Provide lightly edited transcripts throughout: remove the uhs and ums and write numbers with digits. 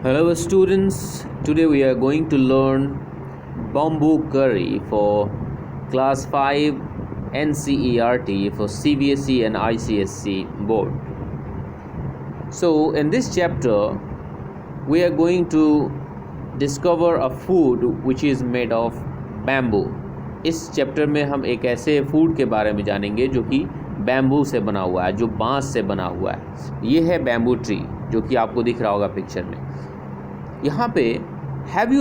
Hello students, today we are going to learn bamboo curry for class 5 NCERT for CBSE and ICSE board. So in this chapter we are going to discover a food which is made of bamboo. इस chapter में हम एक ऐसे food के बारे में जानेंगे जो कि बैम्बू से बना हुआ है, जो बांस से बना हुआ है। ये है बैम्बू ट्री जो कि आपको दिख रहा होगा पिक्चर में। यहाँ पे have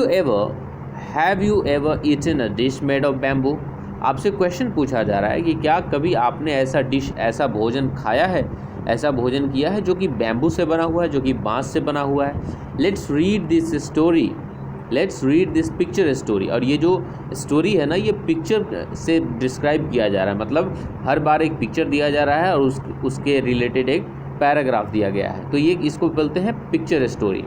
you ever eaten a dish made of bamboo. आपसे क्वेश्चन पूछा जा रहा है कि क्या कभी आपने ऐसा भोजन खाया है, ऐसा भोजन किया है जो कि बैम्बू से बना हुआ है, जो कि बांस से बना हुआ है। Let's read this picture story. और ये जो स्टोरी है ना, ये पिक्चर से डिस्क्राइब किया जा रहा है, मतलब हर बार एक पिक्चर दिया जा रहा है और उसके रिलेटेड एक पैराग्राफ दिया गया है, तो ये इसको बोलते हैं picture story.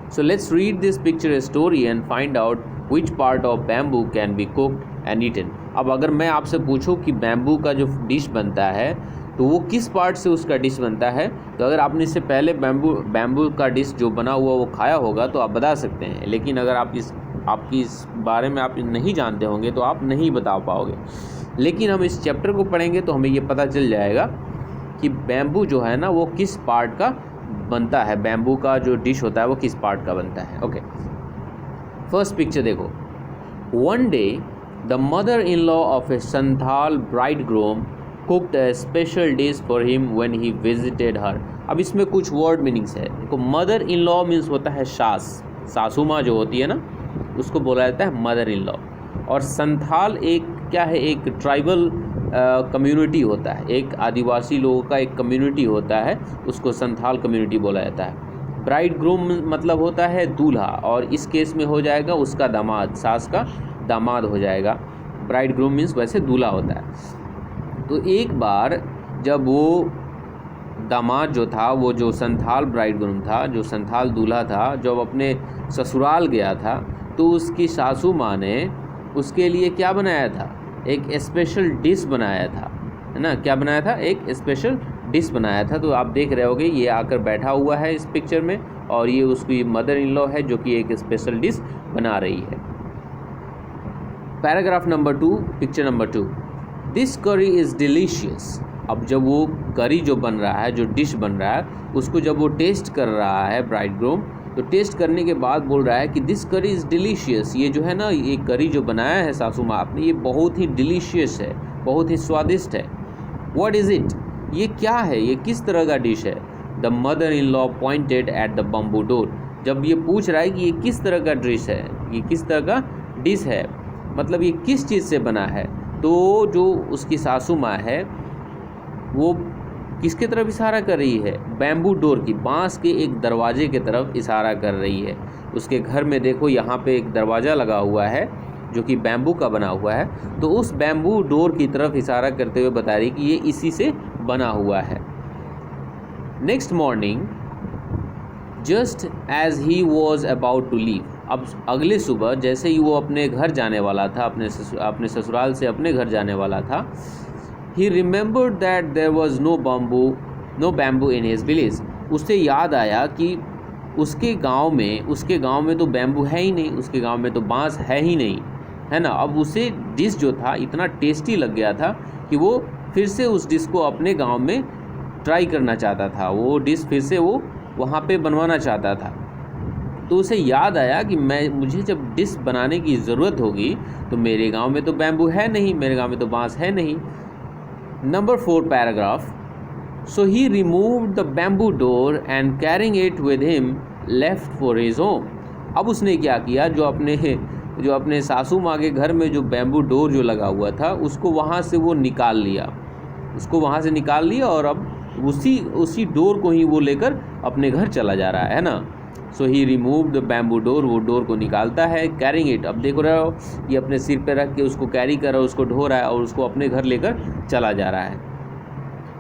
So let's read this picture story and find out which part of bamboo can be cooked and eaten. अब अगर मैं आपसे पूछूं कि बैम्बू का जो डिश बनता है तो वो किस पार्ट से उसका डिश बनता है, तो अगर आपने इससे पहले बैम्बू का डिश जो बना हुआ वो खाया होगा तो आप बता सकते हैं, लेकिन अगर आपकी इस बारे में आप नहीं जानते होंगे तो आप नहीं बता पाओगे। लेकिन हम इस चैप्टर को पढ़ेंगे तो हमें ये पता चल जाएगा कि बैम्बू जो है ना वो किस पार्ट का बनता है, बैम्बू का जो डिश होता है वो किस पार्ट का बनता है। ओके, फर्स्ट पिक्चर देखो। One day the mother in law of a Santhal bridegroom cooked a special dish for him when he visited her. अब इसमें कुछ वर्ड मीनिंग्स है। देखो, मदर इन लॉ मीन्स होता है सासू माँ जो होती है ना, उसको बोला जाता है मदर इन लॉ। और संथाल एक क्या है, एक ट्राइबल कम्युनिटी होता है, एक आदिवासी लोगों का एक कम्युनिटी होता है, उसको संथाल कम्युनिटी बोला जाता है। ब्राइड ग्रूम मतलब होता है दूल्हा, और इस केस में हो जाएगा उसका दामाद, सास का दामाद हो जाएगा। ब्राइड ग्रूम मीन्स वैसे दूल्हा होता है। तो एक बार जब वो दामाद जो था, वो जो संथाल ब्राइड ग्रूम था, जो संथाल दूल्हा था, जब अपने ससुराल गया था तो उसकी सासू माँ ने उसके लिए क्या बनाया था, एक स्पेशल डिश बनाया था, है ना। क्या बनाया था? एक स्पेशल डिश बनाया था। तो आप देख रहे होगे ये आकर बैठा हुआ है इस पिक्चर में, और ये उसकी मदर इन लॉ है जो कि एक स्पेशल डिश बना रही है। Paragraph number 2, picture number 2। This करी इज़ डिलीशियस। अब जब वो करी जो बन रहा है, जो डिश बन रहा है, उसको जब वो टेस्ट कर रहा है ब्राइडग्रूम, तो टेस्ट करने के बाद बोल रहा है कि दिस करी इज़ डिलीशियस। ये जो है ना, ये करी जो बनाया है सासू माँ आपने, ये बहुत ही डिलीशियस है, बहुत ही स्वादिष्ट है। What is it? ये क्या है, ये किस तरह का डिश है? The mother in law pointed at the bamboo door. जब ये पूछ रहा है कि ये किस तरह का डिश है, ये किस तरह का डिश है, मतलब ये किस चीज़ से बना है, तो जो उसकी सासू माँ है वो किसके तरफ इशारा कर रही है? बैम्बू डोर की, बांस के एक दरवाजे की तरफ इशारा कर रही है। उसके घर में देखो यहाँ पे एक दरवाज़ा लगा हुआ है जो कि बैम्बू का बना हुआ है, तो उस बैम्बू डोर की तरफ इशारा करते हुए बता रही कि ये इसी से बना हुआ है। Next morning just as he was about to leave. अब अगले सुबह जैसे ही वो अपने घर जाने वाला था, अपने ससुराल से अपने घर जाने वाला था, he remembered that there was no bamboo in his village. उसे याद आया कि उसके गांव में तो बैम्बू है ही नहीं, उसके गांव में तो बांस है ही नहीं, है ना। अब उसे डिश जो था इतना टेस्टी लग गया था कि वो फिर से उस डिश को अपने गांव में ट्राई करना चाहता था, वो डिश फिर से वो वहाँ पे बनवाना चाहता था। तो उसे याद आया कि मुझे जब डिश बनाने की ज़रूरत होगी तो मेरे गाँव में तो बैम्बू है नहीं, मेरे गाँव में तो बांस है नहीं। Number 4 paragraph. So he removed the bamboo door and carrying it with him left for his home. अब उसने क्या किया, जो अपने सासू माँ के घर में जो बैम्बू डोर जो लगा हुआ था उसको वहाँ से वो निकाल लिया, और अब उसी डोर को ही वो लेकर अपने घर चला जा रहा है ना। सो ही रिमूव द बैम्बू डोर, वो डोर को निकालता है। कैरिंग इट, अब देख रहे हो ये अपने सिर पे रख के उसको कैरी कर रहा है, उसको ढो रहा है और उसको अपने घर लेकर चला जा रहा है।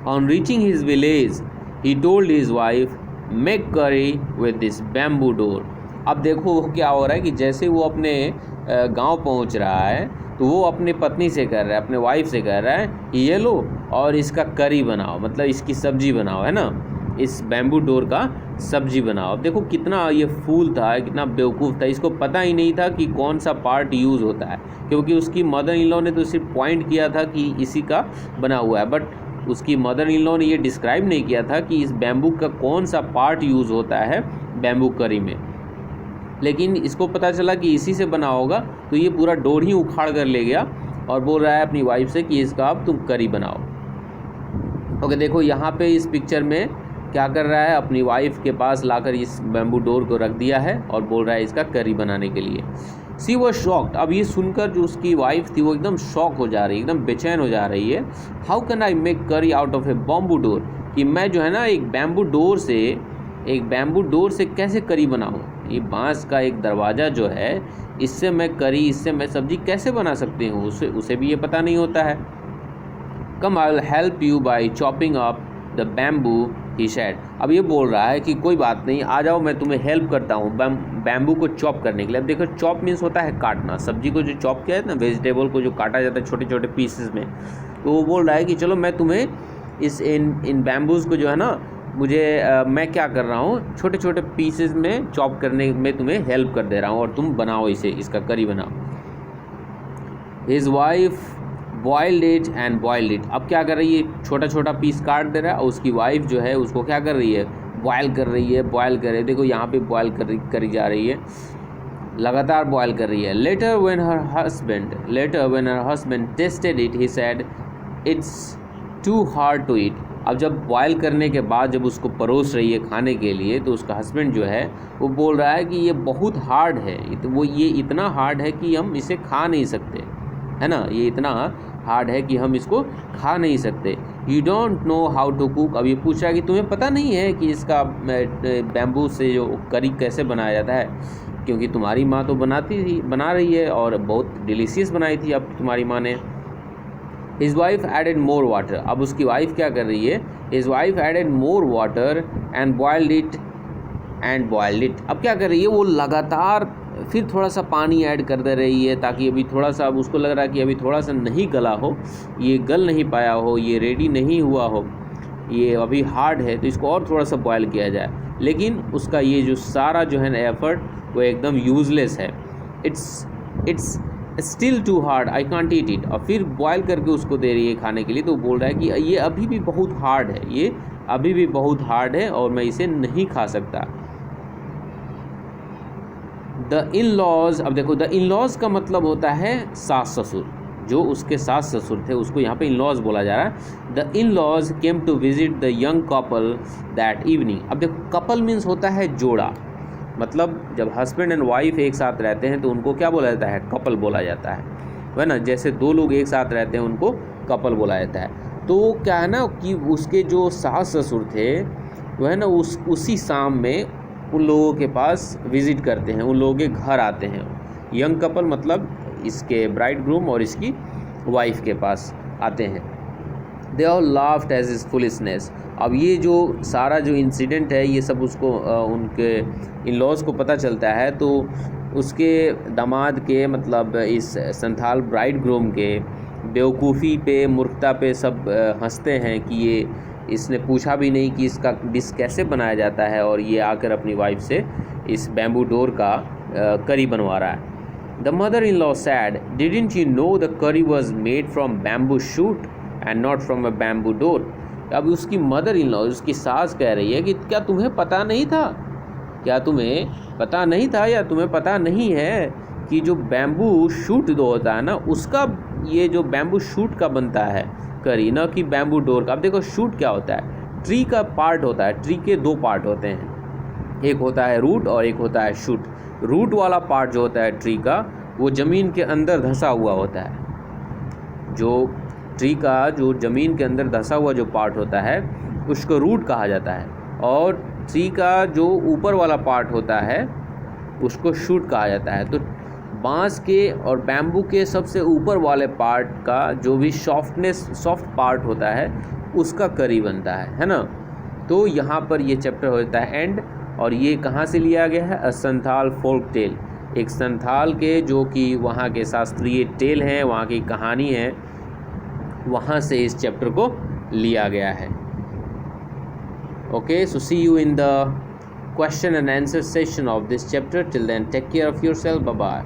On reaching his village he told his wife make करी विद दिस बैम्बू डोर। अब देखो वो क्या हो रहा है कि जैसे वो अपने गांव पहुंच रहा है तो वो अपने पत्नी से कह रहा है, अपने वाइफ से कह रहा है कि ये लो और इसका करी बनाओ, मतलब इसकी सब्जी बनाओ, है ना। इस बैम्बू डोर का सब्जी बनाओ। अब देखो कितना ये फूल था, कितना बेवकूफ़ था, इसको पता ही नहीं था कि कौन सा पार्ट यूज़ होता है, क्योंकि उसकी मदर इन लॉ ने तो सिर्फ पॉइंट किया था कि इसी का बना हुआ है, बट उसकी मदर इन लॉ ने ये डिस्क्राइब नहीं किया था कि इस बैम्बू का कौन सा पार्ट यूज़ होता है बैम्बू करी में। लेकिन इसको पता चला कि इसी से बना होगा, तो ये पूरा डोर ही उखाड़ कर ले गया और बोल रहा है अपनी वाइफ से कि इसका अब तुम करी बनाओ। ओके, देखो यहाँ पे इस पिक्चर में क्या कर रहा है, अपनी वाइफ के पास लाकर इस बैम्बू डोर को रख दिया है और बोल रहा है इसका करी बनाने के लिए। सी वॉज शॉक्ड। अब ये सुनकर जो उसकी वाइफ थी वो एकदम शॉक हो जा रही है, एकदम बेचैन हो जा रही है। हाउ कैन आई मेक करी out of A bamboo door, कि मैं जो है ना एक बैम्बू डोर से कैसे करी बनाऊँ। ये बांस का एक दरवाज़ा जो है, इससे मैं सब्जी कैसे बना सकती हूँ, उसे भी ये पता नहीं होता है। Come I will help you by chopping up the bamboo he said. अब ये बोल रहा है कि कोई बात नहीं, आ जाओ मैं तुम्हें हेल्प करता हूँ बैम्बू को चॉप करने के लिए। अब देखो चॉप मीन्स होता है काटना, सब्जी को जो चॉप किया है ना, वेजिटेबल को जो काटा जाता है छोटे छोटे पीसेस में, तो वो बोल रहा है कि चलो मैं तुम्हें इन बैम्बूज़ को जो है ना, मैं क्या कर रहा हूँ, छोटे छोटे पीसेस में चॉप करने में तुम्हें हेल्प कर दे रहा हूँ और तुम बनाओ इसका करी बनाओ। His wife boiled it. अब क्या कर रही है, छोटा छोटा पीस काट दे रहा है और उसकी वाइफ जो है उसको क्या कर रही है, बॉयल कर रही है। देखो यहाँ पे बॉयल करी जा रही है, लगातार बॉयल कर रही है। Later when her husband tasted it he said it's too hard to eat. अब जब बॉयल करने के बाद जब उसको परोस रही है खाने के लिए, तो उसका हस्बैंड जो है वो बोल रहा है कि ये बहुत हार्ड है, ये इतना हार्ड है कि हम इसे खा नहीं सकते, है ना, ये इतना हार्ड है कि हम इसको खा नहीं सकते। You don't know how to cook. अब ये पूछ रहा है कि तुम्हें पता नहीं है कि इसका बैम्बू से जो करी कैसे बनाया जाता है, क्योंकि तुम्हारी माँ तो बना रही है और बहुत डिलीशियस बनाई थी अब तुम्हारी माँ ने। His wife added more water. अब उसकी वाइफ क्या कर रही है, his wife added more water and boiled it. अब क्या कर रही है, वो लगातार फिर थोड़ा सा पानी ऐड कर दे रही है, ताकि अभी थोड़ा सा, अब उसको लग रहा है कि अभी थोड़ा सा नहीं गला हो, ये गल नहीं पाया हो, ये रेडी नहीं हुआ हो, ये अभी हार्ड है, तो इसको और थोड़ा सा बॉयल किया जाए। लेकिन उसका ये जो सारा जो है ना एफर्ट, वो एकदम यूज़लेस है। It's still too hard, I can't eat it. और फिर बॉयल करके उसको दे रही है खाने के लिए, तो बोल रहा है कि ये अभी भी बहुत हार्ड है और मैं इसे नहीं खा सकता। The in laws. अब देखो, द इन लॉज का मतलब होता है सास ससुर, जो उसके सास ससुर थे उसको यहाँ पे इन लॉज बोला जा रहा है। The in laws came to visit the young couple that evening. अब देखो, कपल मीन्स होता है जोड़ा, मतलब जब हस्बैंड एंड वाइफ एक साथ रहते हैं तो उनको क्या बोला जाता है, कपल बोला जाता है ना। जैसे दो लोग एक साथ रहते हैं उनको कपल बोला जाता है। तो क्या है ना कि उसके जो सास ससुर थे वो है ना उसी शाम में उन लोगों के पास विज़िट करते हैं, उन लोगों के घर आते हैं। यंग कपल मतलब इसके ब्राइड ग्रूम और इसकी वाइफ के पास आते हैं। They all laughed as is foolishness. अब ये जो सारा जो इंसिडेंट है ये सब उसको उनके इन लॉज को पता चलता है, तो उसके दामाद के मतलब इस संथाल ब्राइड ग्रूम के बेवकूफ़ी पे, मूर्खता पे सब हंसते हैं कि इसने पूछा भी नहीं कि इसका डिश कैसे बनाया जाता है, और ये आकर अपनी वाइफ से इस बैम्बू डोर का करी बनवा रहा है। The mother in law sad, didn't you know the करी was made from bamboo shoot and not from a bamboo door. अब उसकी मदर इन लॉ, उसकी सास कह रही है कि क्या तुम्हें पता नहीं था, या तुम्हें पता नहीं है कि जो बैम्बू शूट दो होता है ना, उसका ये जो बैम्बू शूट का बनता है करी, ना कि बैम्बू डोर का। अब देखो, शूट क्या होता है, ट्री का पार्ट होता है, ट्री के दो पार्ट होते हैं, एक होता है रूट और एक होता है शूट। रूट वाला पार्ट जो होता है ट्री का, वो ज़मीन के अंदर धंसा हुआ होता है। जो ट्री का जो ज़मीन के अंदर धंसा हुआ जो पार्ट होता है उसको रूट कहा जाता है, और ट्री का जो ऊपर वाला पार्ट होता है उसको शूट कहा जाता है। तो बांस के और बैम्बू के सबसे ऊपर वाले पार्ट का जो भी सॉफ्ट पार्ट होता है उसका करी बनता है ना। तो यहाँ पर ये चैप्टर होता है एंड, और ये कहाँ से लिया गया है, अ संथाल फोल्क टेल। एक संथाल के जो कि वहाँ के शास्त्रीय टेल हैं, वहाँ की कहानी है, वहाँ से इस चैप्टर को लिया गया है। Okay, so see you in the question and answer session of this chapter. Till then, take care of yourself. Bye bye.